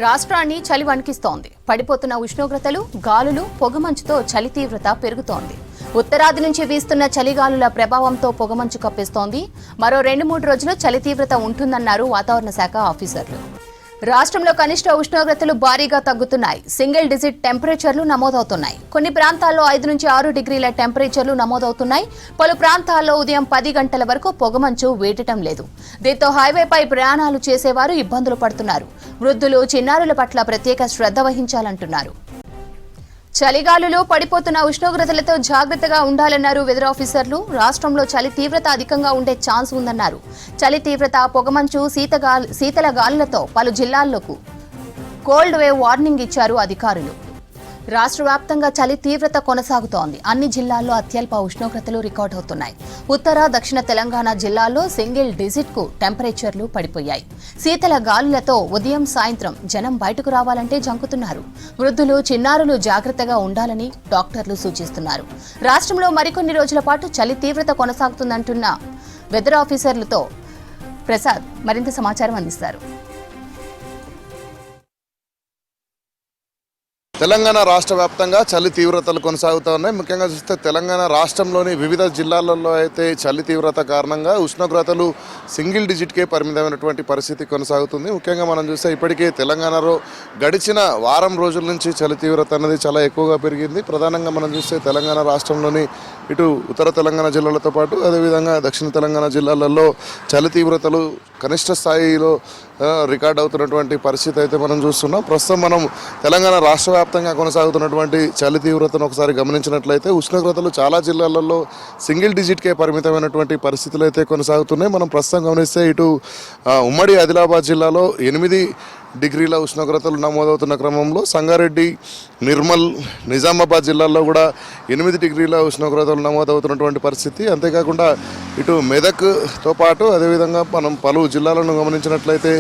రాష్ట్రాన్ని చలి వణికిస్తోంది. పడిపోతున్న ఉష్ణోగ్రతలు, గాలులు, పొగమంచుతో చలి తీవ్రత పెరుగుతోంది. ఉత్తరాది నుంచి వీస్తున్న చలిగాలుల ప్రభావంతో పొగమంచు కప్పిస్తోంది. మరో 2-3 రోజులు చలి తీవ్రత ఉంటుందన్నారు వాతావరణ శాఖ ఆఫీసర్లు. రాష్ట్రంలో కనిష్ట ఉష్ణోగ్రతలు భారీగా తగ్గుతున్నాయి. సింగిల్ డిజిట్ టెంపరేచర్లు నమోదవుతున్నాయి. కొన్ని ప్రాంతాల్లో 5 నుంచి 6 డిగ్రీల టెంపరేచర్లు నమోదవుతున్నాయి. పలు ప్రాంతాల్లో ఉదయం 10 గంటల వరకు పొగమంచు వేయటం లేదు. దీంతో హైవేపై ప్రయాణాలు చేసేవారు ఇబ్బందులు పడుతున్నారు. వృద్ధులు, చిన్నారుల పట్ల ప్రత్యేక శ్రద్ధ వహించాలంటున్నారు. చలిగాలులు, పడిపోతున్న ఉష్ణోగ్రతలతో జాగ్రత్తగా ఉండాలన్నారు వెదర్ ఆఫీసర్లు. రాష్ట్రంలో చలి తీవ్రత అధికంగా ఉండే ఛాన్స్ ఉందన్నారు. చలి తీవ్రత, పొగమంచు, శీతల గాలులతో పలు జిల్లాల్లోకి కోల్డ్ వేవ్ వార్నింగ్ ఇచ్చారు అధికారులు. రాష్ట్ర వ్యాప్తంగా చలి తీవ్రత కొనసాగుతోంది. అన్ని జిల్లాల్లో అత్యల్ప ఉష్ణోగ్రతలు రికార్డవుతున్నాయి. ఉత్తర, దక్షిణ తెలంగాణ జిల్లాల్లో సింగిల్ డిజిట్ కు టెంపరేచర్లు పడిపోయాయి. శీతల గాలులతో ఉదయం, సాయంత్రం జనం బయటకు రావాలంటే జంకుతున్నారు. వృద్ధులు, చిన్నారులు జాగ్రత్తగా ఉండాలని డాక్టర్లు సూచిస్తున్నారు. రాష్ట్రంలో మరికొన్ని రోజుల పాటు చలి తీవ్రత కొనసాగుతుందంటున్న వెదర్ ఆఫీసర్లతో ప్రసాద్ మరింత సమాచారం అందిస్తారు. తెలంగాణ రాష్ట్ర వ్యాప్తంగా చలి తీవ్రతలు కొనసాగుతూ ఉన్నాయి. ముఖ్యంగా చూస్తే తెలంగాణ రాష్ట్రంలోని వివిధ జిల్లాలలో అయితే చలి తీవ్రత కారణంగా ఉష్ణోగ్రతలు సింగిల్ డిజిట్కే పరిమితమైనటువంటి పరిస్థితి కొనసాగుతుంది. ముఖ్యంగా మనం చూస్తే ఇప్పటికే తెలంగాణలో గడిచిన వారం రోజుల నుంచి చలి తీవ్రత అనేది చాలా ఎక్కువగా పెరిగింది. ప్రధానంగా మనం చూస్తే తెలంగాణ రాష్ట్రంలోని ఇటు ఉత్తర తెలంగాణ జిల్లాలతో పాటు అదేవిధంగా దక్షిణ తెలంగాణ జిల్లాలలో చలి తీవ్రతలు కనిష్ట స్థాయిలో రికార్డ్ అవుతున్నటువంటి పరిస్థితి అయితే మనం చూస్తున్నాం. ప్రస్తుతం మనం తెలంగాణ రాష్ట్ర వ్యాప్తంగా కొనసాగుతున్నటువంటి చలి తీవ్రతను ఒకసారి గమనించినట్లయితే ఉష్ణోగ్రతలు చాలా జిల్లాలలో సింగిల్ డిజిట్కే పరిమితమైనటువంటి పరిస్థితులు అయితే కొనసాగుతున్నాయి. మనం ప్రస్తుతం గమనిస్తే ఇటు ఉమ్మడి ఆదిలాబాద్ జిల్లాలో 8 డిగ్రీల ఉష్ణోగ్రతలు నమోదవుతున్న క్రమంలో సంగారెడ్డి, నిర్మల్, నిజామాబాద్ జిల్లాల్లో కూడా 8 డిగ్రీల ఉష్ణోగ్రతలు నమోదవుతున్నటువంటి పరిస్థితి. అంతేకాకుండా ఇటు మెదక్తో పాటు అదేవిధంగా మనం పలు జిల్లాలను గమనించినట్లయితే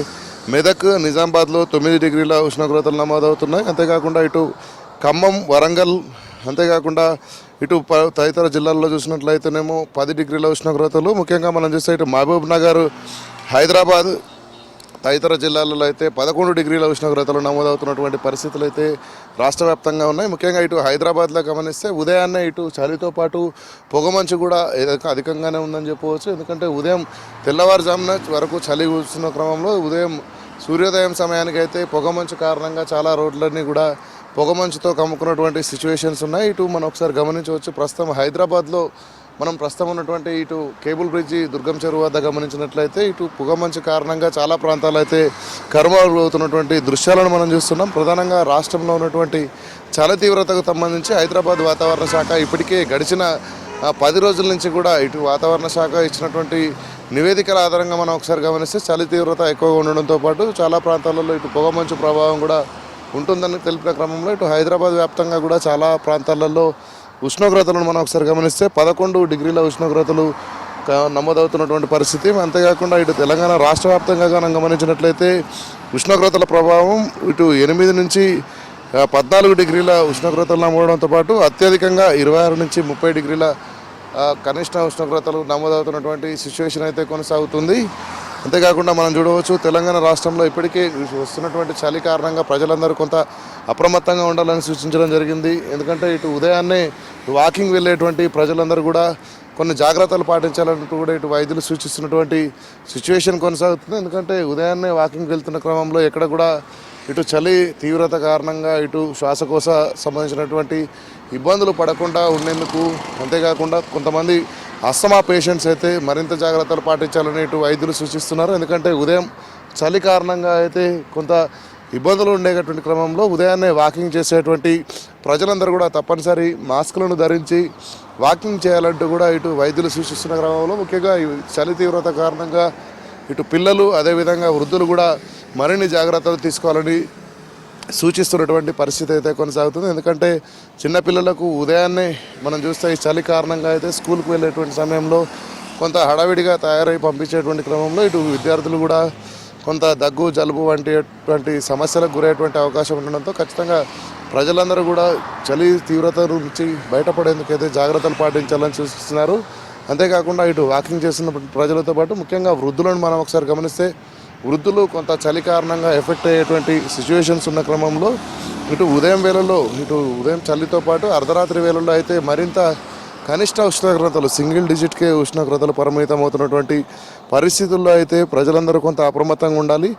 మెదక్, నిజామాబాద్లో 9 డిగ్రీల ఉష్ణోగ్రతలు నమోదవుతున్నాయి. అంతేకాకుండా ఇటు ఖమ్మం, వరంగల్, అంతేకాకుండా ఇటు తదితర జిల్లాల్లో చూసినట్లయితేనేమో 10 డిగ్రీల ఉష్ణోగ్రతలు. ముఖ్యంగా మనం చూస్తే ఇటు మహబూబ్ నగర్, హైదరాబాద్ తదితర జిల్లాలలో అయితే 11 డిగ్రీల ఉష్ణోగ్రతలు నమోదవుతున్నటువంటి పరిస్థితులు అయితే రాష్ట్ర వ్యాప్తంగా ఉన్నాయి. ముఖ్యంగా ఇటు హైదరాబాద్లో గమనిస్తే ఉదయాన్నే ఇటు చలితో పాటు పొగమంచు కూడా అధికంగానే ఉందని చెప్పవచ్చు. ఎందుకంటే ఉదయం తెల్లవారుజామున వరకు చలి కూర్చున్న క్రమంలో ఉదయం సూర్యోదయం సమయానికి అయితే పొగమంచు కారణంగా చాలా రోడ్లన్నీ కూడా పొగమంచుతో కమ్ముకున్నటువంటి సిచ్యువేషన్స్ ఉన్నాయి. ఇటు మనం ఒకసారి గమనించవచ్చు. ప్రస్తుతం హైదరాబాద్లో మనం ప్రస్తుతం ఉన్నటువంటి ఇటు కేబుల్ బ్రిడ్జి, దుర్గం చెరువు వద్ద గమనించినట్లయితే ఇటు పొగమంచు కారణంగా చాలా ప్రాంతాలు అయితే కరువు అవుతున్నటువంటి దృశ్యాలను మనం చూస్తున్నాం. ప్రధానంగా రాష్ట్రంలో ఉన్నటువంటి చలి తీవ్రతకు సంబంధించి హైదరాబాద్ వాతావరణ శాఖ ఇప్పటికే గడిచిన 10 రోజుల నుంచి కూడా ఇటు వాతావరణ శాఖ ఇచ్చినటువంటి నివేదికల ఆధారంగా మనం ఒకసారి గమనిస్తే చలి తీవ్రత ఎక్కువగా ఉండడంతో పాటు చాలా ప్రాంతాలలో ఇటు పొగమంచు ప్రభావం కూడా ఉంటుందని తెలిపిన క్రమంలో ఇటు హైదరాబాద్ వ్యాప్తంగా కూడా చాలా ప్రాంతాలలో ఉష్ణోగ్రతలను మనం ఒకసారి గమనిస్తే 11 డిగ్రీల ఉష్ణోగ్రతలు నమోదవుతున్నటువంటి పరిస్థితి. అంతేకాకుండా ఇటు తెలంగాణ రాష్ట్ర వ్యాప్తంగా మనం గమనించినట్లయితే ఉష్ణోగ్రతల ప్రభావం ఇటు 8 నుంచి 14 డిగ్రీల ఉష్ణోగ్రతలు నమోదవడంతో పాటు అత్యధికంగా 26 నుంచి 30 డిగ్రీల కనిష్ట ఉష్ణోగ్రతలు నమోదవుతున్నటువంటి సిచ్యువేషన్ అయితే కొనసాగుతుంది. అంతేకాకుండా మనం చూడవచ్చు తెలంగాణ రాష్ట్రంలో ఇప్పటికే వస్తున్నటువంటి చలి కారణంగా ప్రజలందరూ కొంత అప్రమత్తంగా ఉండాలని సూచించడం జరిగింది. ఎందుకంటే ఇటు ఉదయాన్నే వాకింగ్ వెళ్ళేటువంటి ప్రజలందరూ కూడా కొన్ని జాగ్రత్తలు పాటించాలంటూ కూడా ఇటు వైద్యులు సూచిస్తున్నటువంటి సిచ్యువేషన్ కొనసాగుతుంది. ఎందుకంటే ఉదయాన్నే వాకింగ్ వెళ్తున్న క్రమంలో ఎక్కడ కూడా ఇటు చలి తీవ్రత కారణంగా ఇటు శ్వాసకోశ సంబంధించినటువంటి ఇబ్బందులు పడకుండా ఉండేందుకు, అంతేకాకుండా కొంతమంది అస్తమా పేషెంట్స్ అయితే మరింత జాగ్రత్తలు పాటించాలని ఇటు వైద్యులు సూచిస్తున్నారు. ఎందుకంటే ఉదయం చలి కారణంగా అయితే కొంత ఇబ్బందులు ఉండేటువంటి క్రమంలో ఉదయాన్నే వాకింగ్ చేసేటువంటి ప్రజలందరూ కూడా తప్పనిసరి మాస్కులను ధరించి వాకింగ్ చేయాలంటూ కూడా ఇటు వైద్యులు సూచిస్తున్న క్రమంలో ముఖ్యంగా చలి తీవ్రత కారణంగా ఇటు పిల్లలు అదేవిధంగా వృద్ధులు కూడా మరిన్ని జాగ్రత్తలు తీసుకోవాలని సూచిస్తున్నటువంటి పరిస్థితి అయితే కొనసాగుతుంది. ఎందుకంటే చిన్నపిల్లలకు ఉదయాన్నే మనం చూస్తే ఈ చలి కారణంగా అయితే స్కూల్కి వెళ్ళేటువంటి సమయంలో కొంత హడావిడిగా తయారై పంపించేటువంటి క్రమంలో ఇటు విద్యార్థులు కూడా కొంత దగ్గు, జలుబు వంటి సమస్యలకు గురయ్యేటువంటి అవకాశం ఉండడంతో ఖచ్చితంగా ప్రజలందరూ కూడా చలి తీవ్రత నుంచి బయటపడేందుకైతే జాగ్రత్తలు పాటించాలని సూచిస్తున్నారు. అంతేకాకుండా ఇటు వాకింగ్ చేస్తున్న ప్రజలతో పాటు ముఖ్యంగా వృద్ధులను మనం ఒకసారి గమనిస్తే వృద్ధులు కొంత చలి కారణంగా ఎఫెక్ట్ అయ్యేటువంటి సిచ్యువేషన్స్ ఉన్న క్రమంలో ఇటు ఉదయం వేళల్లో ఉదయం చలితో పాటు అర్ధరాత్రి వేళల్లో అయితే మరింత కనిష్ట ఉష్ణోగ్రతలు సింగిల్ డిజిట్కే ఉష్ణోగ్రతలు పరిమితం అవుతున్నటువంటి పరిస్థితుల్లో అయితే ప్రజలందరూ కొంత అప్రమత్తంగా ఉండాలి.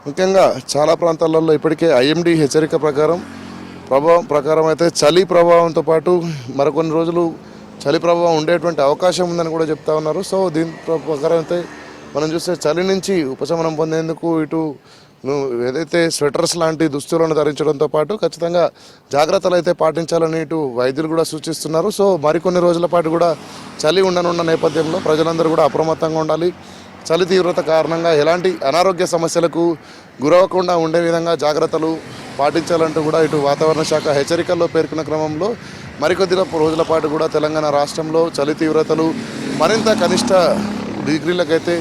ముఖ్యంగా చాలా ప్రాంతాలలో ఇప్పటికే ఐఎండీ హెచ్చరిక ప్రకారం అయితే చలి ప్రభావంతో పాటు మరికొన్ని రోజులు చలి ప్రభావం ఉండేటువంటి అవకాశం ఉందని కూడా చెప్తా ఉన్నారు. సో దీని ప్రకారం అయితే మనం చూస్తే చలి నుంచి ఉపశమనం పొందేందుకు ఇటు ఏదైతే స్వెటర్స్ లాంటి దుస్తులను ధరించడంతో పాటు ఖచ్చితంగా జాగ్రత్తలు అయితే పాటించాలని ఇటు వైద్యులు కూడా సూచిస్తున్నారు. సో మరికొన్ని రోజుల పాటు కూడా చలి ఉండనున్న నేపథ్యంలో ప్రజలందరూ కూడా అప్రమత్తంగా ఉండాలి. చలి తీవ్రత కారణంగా ఎలాంటి అనారోగ్య సమస్యలకు గురవకుండా ఉండే విధంగా జాగ్రత్తలు పాటించాలంటూ కూడా ఇటు వాతావరణ శాఖ హెచ్చరికల్లో పేర్కొన్న క్రమంలో మరికొద్ది రోజుల పాటు కూడా తెలంగాణ రాష్ట్రంలో చలి తీవ్రతలు మరింత కనిష్ట డిగ్రీలకైతే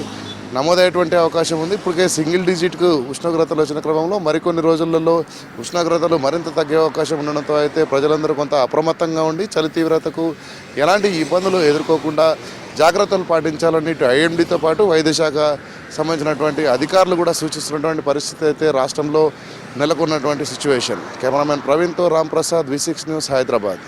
నమోదయ్యేటువంటి అవకాశం ఉంది. ఇప్పటికే సింగిల్ డిజిట్కు ఉష్ణోగ్రతలు వచ్చిన క్రమంలో మరికొన్ని రోజులలో ఉష్ణోగ్రతలు మరింత తగ్గే అవకాశం ఉండడంతో అయితే ప్రజలందరూ కొంత అప్రమత్తంగా ఉండి చలి తీవ్రతకు ఎలాంటి ఇబ్బందులు ఎదుర్కోకుండా జాగ్రత్తలు పాటించాలని ఇటు ఐఎండీతో పాటు వైద్య శాఖ సంబంధించినటువంటి అధికారులు కూడా సూచిస్తున్నటువంటి పరిస్థితి అయితే రాష్ట్రంలో నెలకొన్నటువంటి సిచ్యువేషన్. కెమెరామెన్ ప్రవీణ్తో రామ్ ప్రసాద్, V6 న్యూస్, హైదరాబాద్.